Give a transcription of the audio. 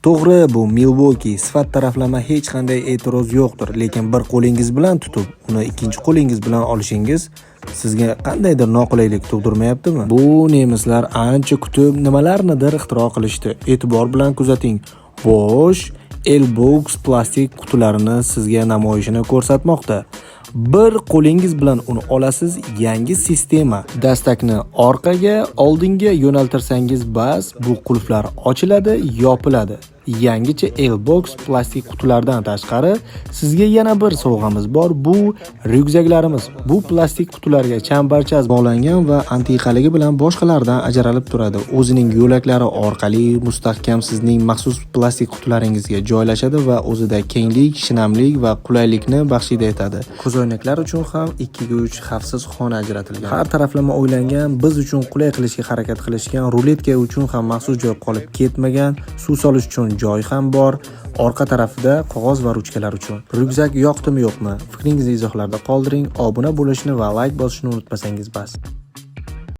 To'g'ri, bu Milwaukee sifat taraflama hech qanday e'tiroz yo'qdir, lekin bir qo'lingiz bilan tutib, uni ikkinchi qo'lingiz bilan olishingiz sizga qandaydir noqulaylik tug'dirmayaptimi? Bu nemislar ancha kutib nimalarnidir ixtiro qilishdi. E'tibor bilan kuzating. Bosch Elbox plastik qutilarini sizga namoyishini ko'rsatmoqda. Bir qo'lingiz bilan uni olasiz, yangi sistema. Dastakni orqaga, oldinga yo'naltirsangiz bas, bu qulflar ochiladi, yopiladi. Yangicha Elbox plastik qutilardan tashqari sizga yana bir sovg'amiz bor. Bu ryukzaklarimiz. Bu plastik qutilarga chambarchas bog'langan va antiqaligi bilan boshqalardan ajralib turadi. O'zining yo'laklari orqali mustahkam sizning maxsus plastik qutilaringizga joylashadi va o'zida kenglik, shinamlik va qulaylikni baxshida etadi. Ko'zoynaklar uchun ham 2-3 xavfsiz xona ajratilgan. Har taraflama o'ylangan, biz uchun qulay qilishga harakat qilishgan, ruletka uchun ham maxsus joy qolib ketmagan, suv solish uchun joy ham bor. Orqa tarafida qog'oz va ruchkalar uchun. Ryukzak yoqdimi yo'qmi? Fikringizni izohlarda qoldiring. Obuna bo'lishni va like bosishni unutmasangiz bas.